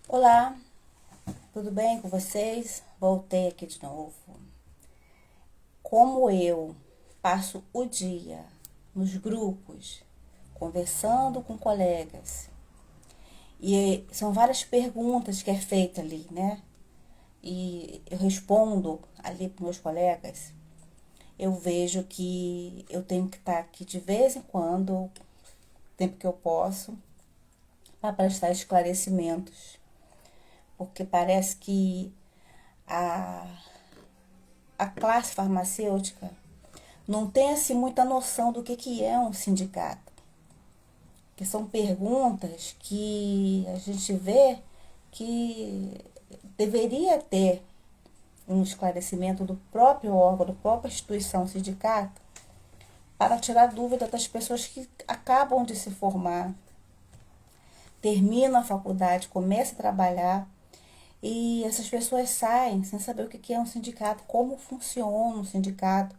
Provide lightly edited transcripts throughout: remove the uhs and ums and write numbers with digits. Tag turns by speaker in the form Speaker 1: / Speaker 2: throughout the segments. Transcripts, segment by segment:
Speaker 1: Olá, tudo bem com vocês? Voltei aqui de novo. Como eu passo o dia nos grupos, conversando com colegas, e são várias perguntas que é feita ali, né? E eu respondo ali para meus colegas, eu vejo que eu tenho que estar aqui de vez em quando, tempo que eu posso, para prestar esclarecimentos, porque parece que a, a classe farmacêutica não tem assim muita noção do que é um sindicato. Que são perguntas que a gente vê que deveria ter um esclarecimento do próprio órgão, da própria instituição sindicato, para tirar dúvida das pessoas que acabam de se formar, terminam a faculdade, começam a trabalhar e essas pessoas saem sem saber o que é um sindicato, como funciona um sindicato.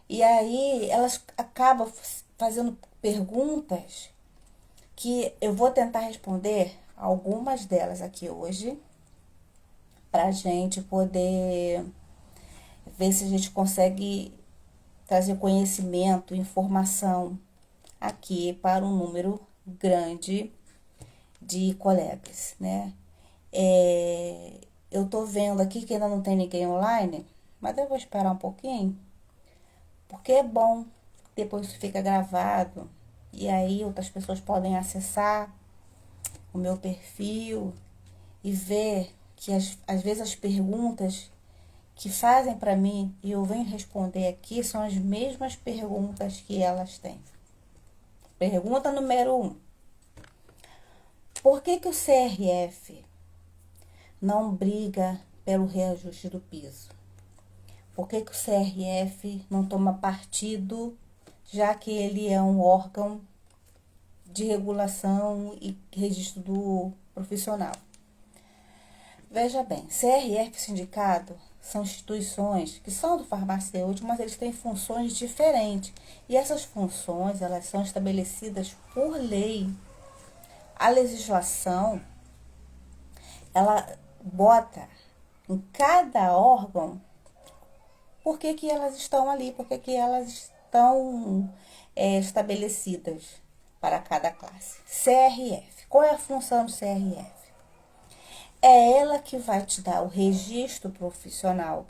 Speaker 1: E aí elas acabam fazendo perguntas que eu vou tentar responder algumas delas aqui hoje, para a gente poder ver se a gente consegue trazer conhecimento, informação aqui para um número grande de colegas, né? Eu tô vendo aqui que ainda não tem ninguém online, mas eu vou esperar um pouquinho, porque é bom, depois fica gravado e aí outras pessoas podem acessar o meu perfil e ver que às vezes as perguntas que fazem para mim e eu venho responder aqui são as mesmas perguntas que elas têm. Pergunta número 1. Por que o CRF não briga pelo reajuste do piso? Por que o CRF não toma partido, já que ele é um órgão de regulação e registro do profissional? Veja bem, CRF e sindicato são instituições que são do farmacêutico, mas eles têm funções diferentes. E essas funções, elas são estabelecidas por lei. A legislação, ela bota em cada órgão por que elas estão ali, por que elas estão estabelecidas para cada classe. CRF. Qual é a função do CRF? É ela que vai te dar o registro profissional.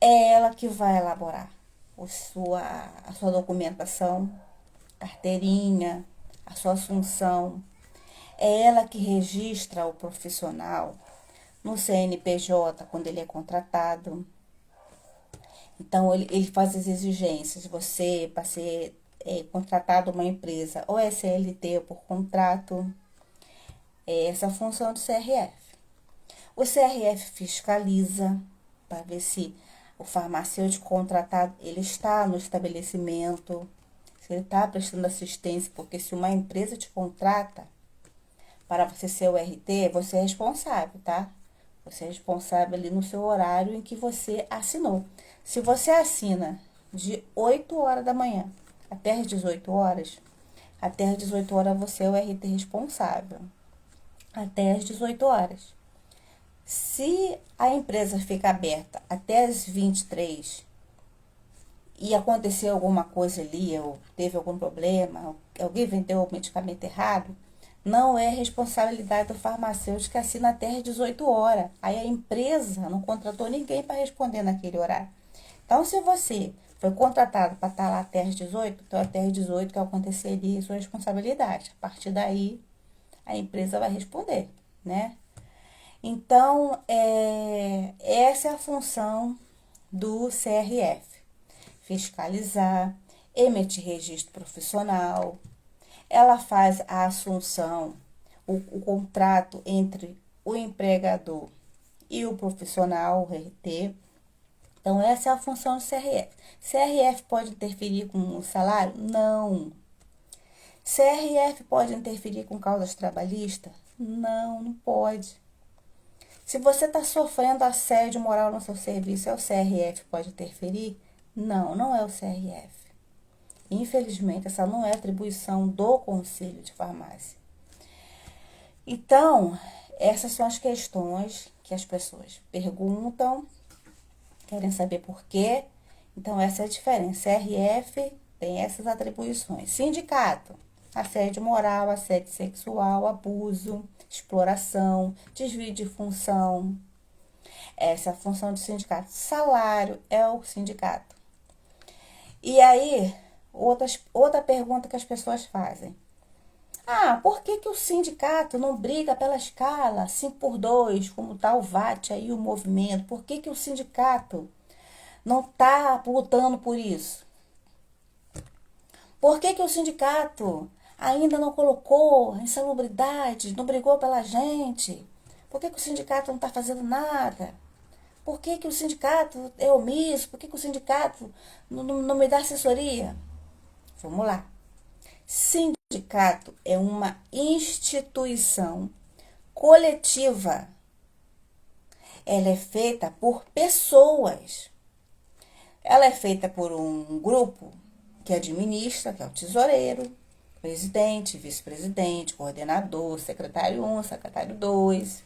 Speaker 1: É ela que vai elaborar a sua documentação, carteirinha, a sua assunção. É ela que registra o profissional no CNPJ quando ele é contratado. Então, ele faz as exigências. Você, para ser contratado uma empresa, ou é CLT ou por contrato, é essa a função do CRF. O CRF fiscaliza para ver se o farmacêutico contratado ele está no estabelecimento, se ele está prestando assistência, porque se uma empresa te contrata para você ser o RT, você é responsável, tá? Você é responsável ali no seu horário em que você assinou. Se você assina de 8 horas da manhã até as 18 horas, até as 18 horas você é o RT responsável. Até as 18 horas. Se a empresa fica aberta até as 23 e aconteceu alguma coisa ali, ou teve algum problema, alguém vendeu o medicamento errado, não é responsabilidade do farmacêutico que assina até as 18 horas. Aí a empresa não contratou ninguém para responder naquele horário. Então, se você foi contratado para estar lá até as 18, então até as 18 que aconteceria sua responsabilidade. A partir daí, a empresa vai responder, né? Então, essa é a função do CRF: fiscalizar, emitir registro profissional. Ela faz a assunção, o contrato entre o empregador e o profissional, o RT. Então, essa é a função do CRF. CRF pode interferir com o salário? Não. CRF pode interferir com causas trabalhistas? Não, não pode. Se você está sofrendo assédio moral no seu serviço, é o CRF que pode interferir? Não, não é o CRF. Infelizmente, essa não é a atribuição do Conselho de Farmácia. Então, essas são as questões que as pessoas perguntam, querem saber por quê. Então, essa é a diferença. CRF tem essas atribuições. Sindicato: assédio moral, assédio sexual, abuso, exploração, desvio de função. Essa é a função do sindicato. Salário é o sindicato. E aí, outra pergunta que as pessoas fazem. Ah, por que o sindicato não briga pela escala 5x2, como tá o VAT aí, o movimento? Por que o sindicato não está lutando por isso? Por que o sindicato ainda não colocou a insalubridade, não brigou pela gente? Por que o sindicato não está fazendo nada? Por que o sindicato é omisso? Por que o sindicato não me dá assessoria? Vamos lá. Sindicato é uma instituição coletiva. Ela é feita por pessoas. Ela é feita por um grupo que administra, que é o tesoureiro, presidente, vice-presidente, coordenador, secretário 1, secretário 2.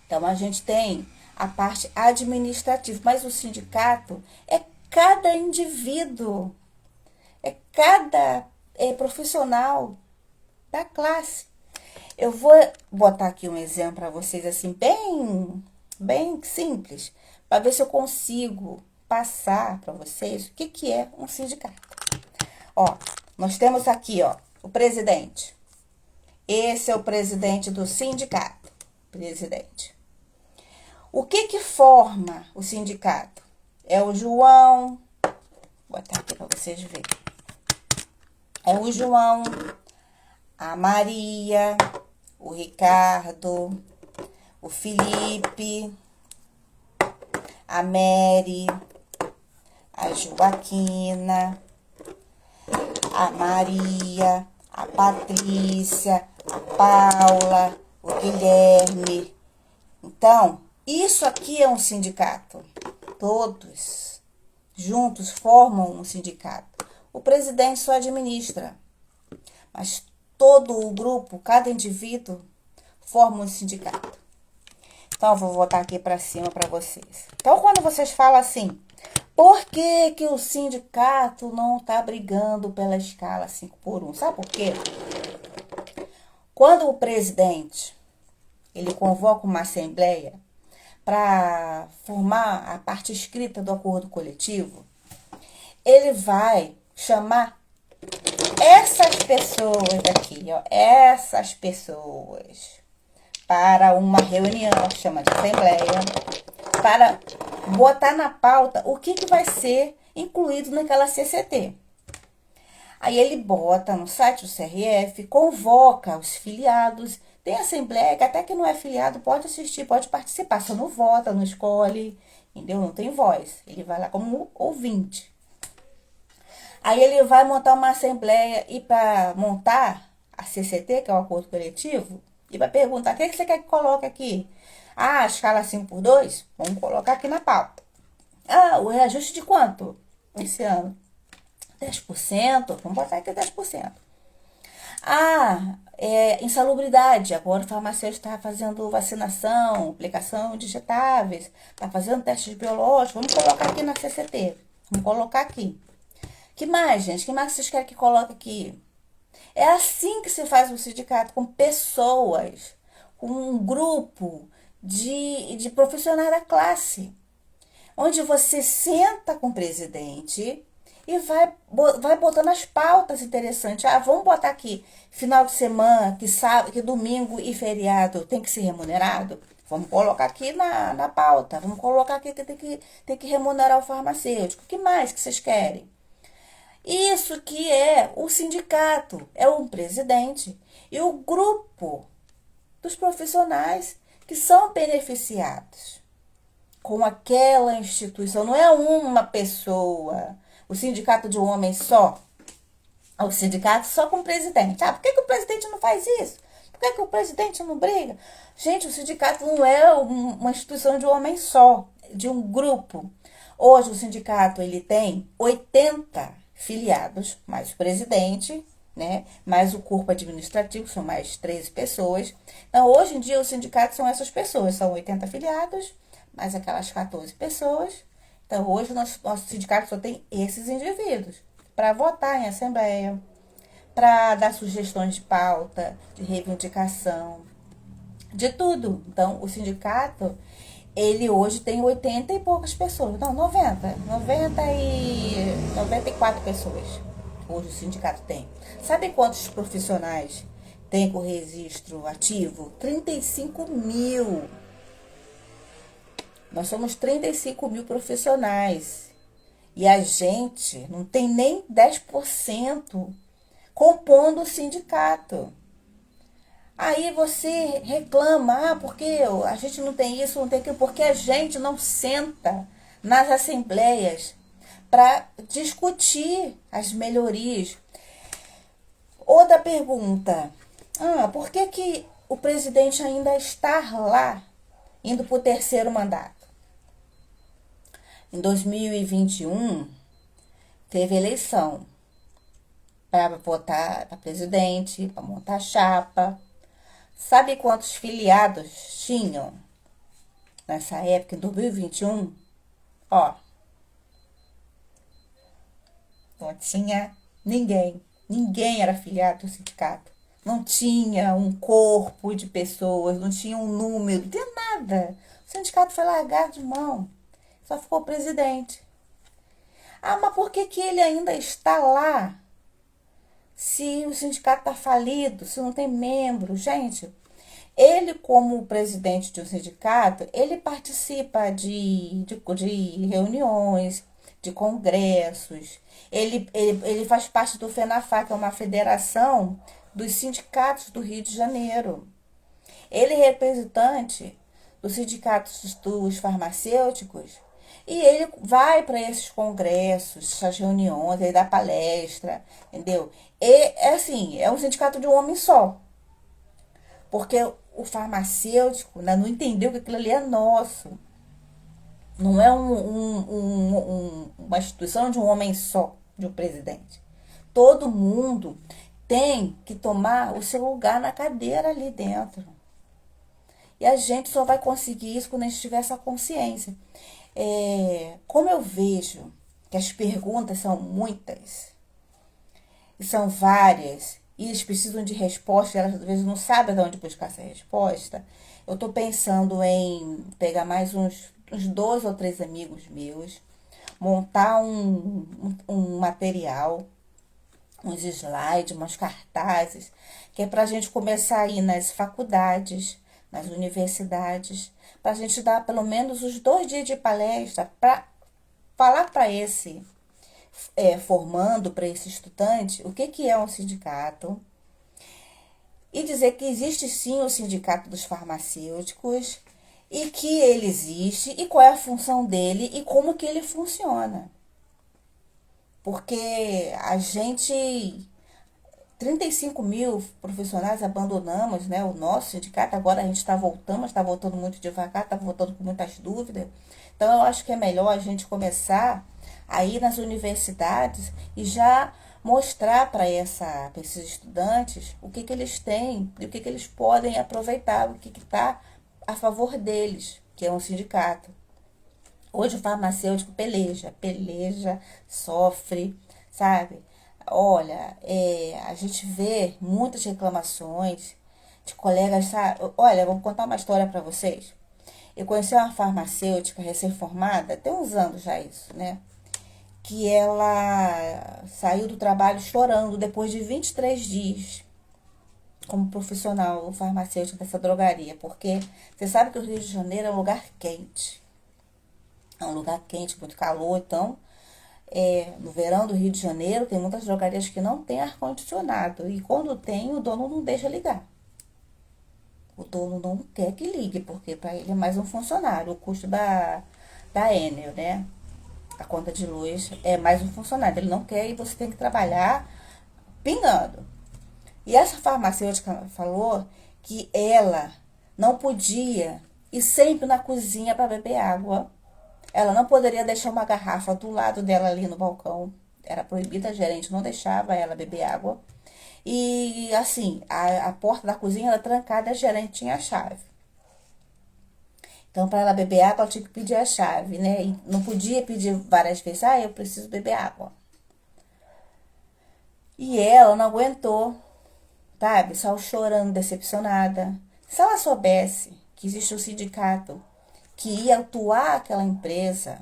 Speaker 1: Então, a gente tem a parte administrativa, mas o sindicato é cada indivíduo, é cada profissional da classe. Eu vou botar aqui um exemplo para vocês, assim, bem simples, para ver se eu consigo passar para vocês o que é um sindicato. Ó, nós temos aqui, ó, o presidente. Esse é o presidente do sindicato. Presidente. O que forma o sindicato? É o João. Vou botar aqui para vocês verem. É o João, a Maria, o Ricardo, o Felipe, a Mary, a Joaquina, a Maria, a Patrícia, a Paula, o Guilherme. Então, isso aqui é um sindicato. Todos juntos formam um sindicato. O presidente só administra, mas todo o grupo, cada indivíduo, forma um sindicato. Então, eu vou botar aqui para cima para vocês. Então, quando vocês falam assim, por que o sindicato não está brigando pela escala 5x1? Sabe por quê? Quando o presidente ele convoca uma assembleia para formar a parte escrita do acordo coletivo, ele vai chamar essas pessoas aqui, ó, essas pessoas, para uma reunião, que chama de assembleia, para botar na pauta o que vai ser incluído naquela CCT. Aí ele bota no site do CRF, convoca os filiados. Tem assembleia que até que não é filiado pode assistir, pode participar, só não vota, não escolhe, entendeu? Não tem voz. Ele vai lá como ouvinte. Aí ele vai montar uma assembleia e para montar a CCT, que é o acordo coletivo, e vai perguntar: o que você quer que coloque aqui? Ah, a escala 5x2? Vamos colocar aqui na pauta. Ah, o reajuste de quanto esse ano? 10%? Vamos botar aqui 10%. Ah, insalubridade. Agora o farmacêutico está fazendo vacinação, aplicação de injetáveis, está fazendo testes biológicos. Vamos colocar aqui na CCT. Vamos colocar aqui. Que mais, gente? Que mais vocês querem que coloque aqui? É assim que se faz um sindicato, com pessoas, com um grupo de profissionais da classe, onde você senta com o presidente e vai botando as pautas interessantes. Ah, vamos botar aqui, final de semana, que sábado, que domingo e feriado tem que ser remunerado? Vamos colocar aqui na pauta. Vamos colocar aqui que tem que remunerar o farmacêutico. O que mais que vocês querem? Isso que é o sindicato, é um presidente e o grupo dos profissionais que são beneficiados com aquela instituição. Não é uma pessoa, o sindicato de um homem só, o sindicato só com o presidente. Ah, por que o presidente não faz isso? Por que o presidente não briga? Gente, o sindicato não é uma instituição de um homem só, de um grupo. Hoje o sindicato ele tem 80 filiados, mais o presidente, né? Mais o corpo administrativo, são mais 13 pessoas. Então, hoje em dia, os sindicatos são essas pessoas, são 80 afiliados, mais aquelas 14 pessoas. Então, hoje, nosso sindicato só tem esses indivíduos para votar em assembleia, para dar sugestões de pauta, de reivindicação, de tudo. Então, o sindicato, ele hoje tem 80 e poucas pessoas. Não, 94 pessoas. Hoje o sindicato tem. Sabe quantos profissionais tem com o registro ativo? 35 mil. Nós somos 35 mil profissionais. E a gente não tem nem 10% compondo o sindicato. Aí você reclama, porque a gente não tem isso, não tem aquilo, porque a gente não senta nas assembleias para discutir as melhorias. Outra pergunta, por que o presidente ainda está lá, indo para o terceiro mandato? Em 2021, teve eleição para votar para presidente, para montar chapa. Sabe quantos filiados tinham nessa época, em 2021? Ó, não tinha ninguém. Ninguém era filiado do sindicato. Não tinha um corpo de pessoas, não tinha um número, não tinha nada. O sindicato foi largado de mão. Só ficou o presidente. Mas por que ele ainda está lá? Se o sindicato está falido, se não tem membro. Gente, ele como presidente de um sindicato, ele participa de reuniões, de congressos. Ele faz parte do FENAFAR, que é uma federação dos sindicatos do Rio de Janeiro. Ele é representante dos sindicatos dos farmacêuticos e ele vai para esses congressos, essas reuniões, ele dá palestra, entendeu? E assim, é um sindicato de um homem só. Porque o farmacêutico não entendeu que aquilo ali é nosso. Não é uma instituição de um homem só, de um presidente. Todo mundo tem que tomar o seu lugar na cadeira ali dentro. E a gente só vai conseguir isso quando a gente tiver essa consciência. Como eu vejo que as perguntas são muitas, e são várias, e eles precisam de resposta, elas às vezes não sabem de onde buscar essa resposta, eu estou pensando em pegar mais uns 2 ou 3 amigos meus, montar um material, uns slides, umas cartazes, que é para a gente começar a ir nas faculdades, nas universidades, para a gente dar pelo menos os 2 dias de palestra para falar para esse formando, para esse estudante, o que é um sindicato e dizer que existe sim o sindicato dos farmacêuticos e que ele existe e qual é a função dele e como que ele funciona. Porque a gente, 35 mil profissionais abandonamos, né, o nosso sindicato, agora a gente está voltando, mas está voltando muito devagar, está voltando com muitas dúvidas. Então eu acho que é melhor a gente começar a ir nas universidades e já mostrar para esses estudantes o que eles têm e o que eles podem aproveitar, o que está a favor deles, que é um sindicato. Hoje o farmacêutico peleja, sofre, sabe? Olha, a gente vê muitas reclamações de colegas, sabe? Olha, vou contar uma história para vocês. Eu conheci uma farmacêutica recém-formada, tem uns anos já isso, né? Que ela saiu do trabalho chorando depois de 23 dias como profissional farmacêutico dessa drogaria, porque você sabe que o Rio de Janeiro é um lugar quente. É um lugar quente, muito calor, então no verão do Rio de Janeiro tem muitas drogarias que não tem ar-condicionado e quando tem o dono não deixa ligar. O dono não quer que ligue, porque para ele é mais um funcionário. O custo da Enel, né? A conta de luz é mais um funcionário. Ele não quer e você tem que trabalhar pingando. E essa farmacêutica falou que ela não podia ir sempre na cozinha para beber água. Ela não poderia deixar uma garrafa do lado dela ali no balcão. Era proibida, a gerente não deixava ela beber água. E assim, a porta da cozinha era trancada, a gerente tinha a chave. Então, para ela beber água, ela tinha que pedir a chave, né? E não podia pedir várias vezes, eu preciso beber água. E ela não aguentou, sabe? Saiu chorando, decepcionada. Se ela soubesse que existe um sindicato que ia atuar aquela empresa,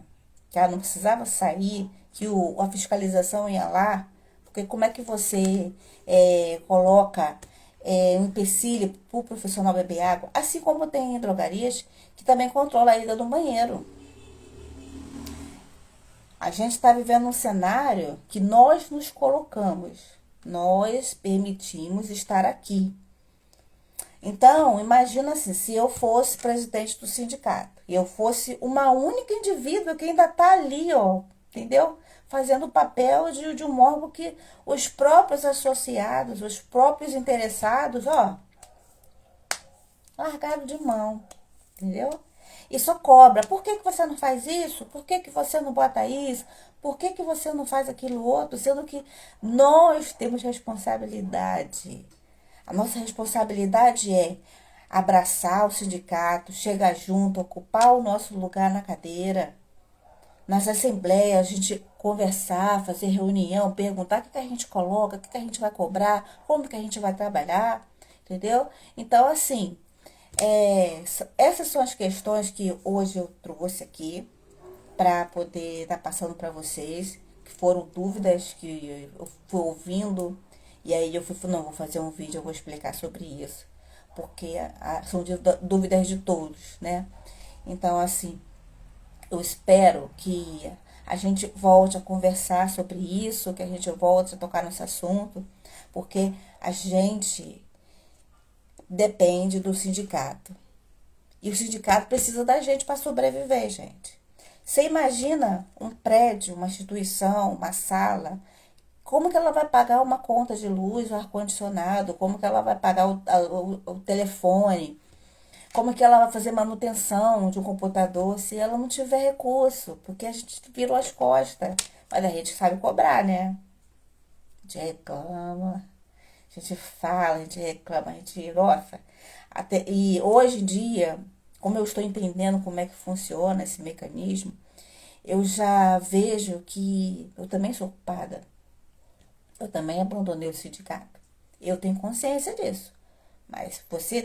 Speaker 1: que ela não precisava sair, que a fiscalização ia lá, porque como é que você coloca um empecilho para o profissional beber água? Assim como tem drogarias que também controla a ida do banheiro. A gente está vivendo um cenário que nós nos colocamos, nós permitimos estar aqui. Então, imagina assim, se eu fosse presidente do sindicato, e eu fosse uma única indivídua que ainda está ali, ó, entendeu? Fazendo o papel de um órgão que os próprios associados, os próprios interessados, ó, largaram de mão, entendeu? E só cobra. Por que você não faz isso? Por que você não bota isso? Por que você não faz aquilo outro? Sendo que nós temos responsabilidade. A nossa responsabilidade é abraçar o sindicato, chegar junto, ocupar o nosso lugar na cadeira. Nas assembleias, a gente conversar, fazer reunião, perguntar o que a gente coloca, o que a gente vai cobrar, como que a gente vai trabalhar, entendeu? Então, assim, essas são as questões que hoje eu trouxe aqui para poder estar passando para vocês, que foram dúvidas que eu fui ouvindo, e aí eu fui, não, vou fazer um vídeo, eu vou explicar sobre isso, porque são dúvidas de todos, né? Então, assim, eu espero que a gente volte a conversar sobre isso, que a gente volte a tocar nesse assunto, porque a gente depende do sindicato. E o sindicato precisa da gente para sobreviver, gente. Você imagina um prédio, uma instituição, uma sala, como que ela vai pagar uma conta de luz, o ar-condicionado, como que ela vai pagar o telefone, como que ela vai fazer manutenção de um computador se ela não tiver recurso, porque a gente virou as costas. Mas a gente sabe cobrar, né? A gente reclama, a gente fala, a gente reclama, a gente, nossa. E hoje em dia, como eu estou entendendo como é que funciona esse mecanismo, eu já vejo que eu também sou culpada. Eu também abandonei o sindicato. Eu tenho consciência disso. Mas você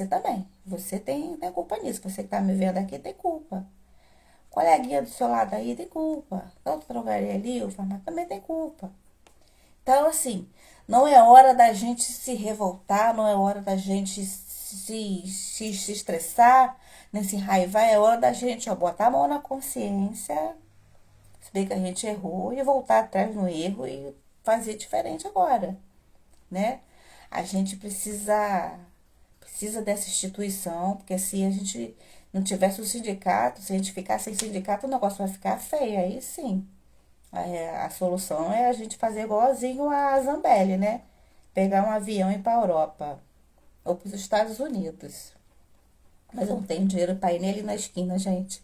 Speaker 1: também. Você tem culpa nisso. Você que tá me vendo aqui tem culpa. O coleguinha do seu lado aí tem culpa. Outra drogaria ali, o farmácia também tem culpa. Então, assim, não é hora da gente se revoltar, não é hora da gente se estressar, nem se raivar. É hora da gente, ó, botar a mão na consciência, saber que a gente errou e voltar atrás no erro e fazer diferente agora, né? A gente precisa dessa instituição, porque se a gente não tivesse o sindicato, se a gente ficar sem sindicato, o negócio vai ficar feio, aí sim. A solução é a gente fazer igualzinho a Zambelli, né? Pegar um avião e ir para a Europa ou para os Estados Unidos. Mas eu não tenho dinheiro para ir nele na esquina, gente.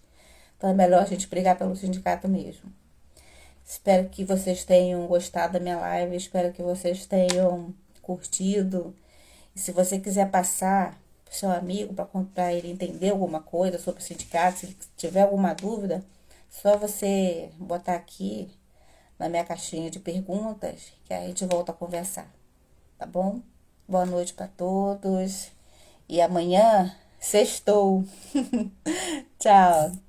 Speaker 1: Então é melhor a gente brigar pelo sindicato mesmo. Espero que vocês tenham gostado da minha live, espero que vocês tenham curtido. E se você quiser passar pro seu amigo para ele entender alguma coisa sobre o sindicato, se ele tiver alguma dúvida, só você botar aqui na minha caixinha de perguntas que a gente volta a conversar, tá bom? Boa noite para todos e amanhã sextou. Tchau.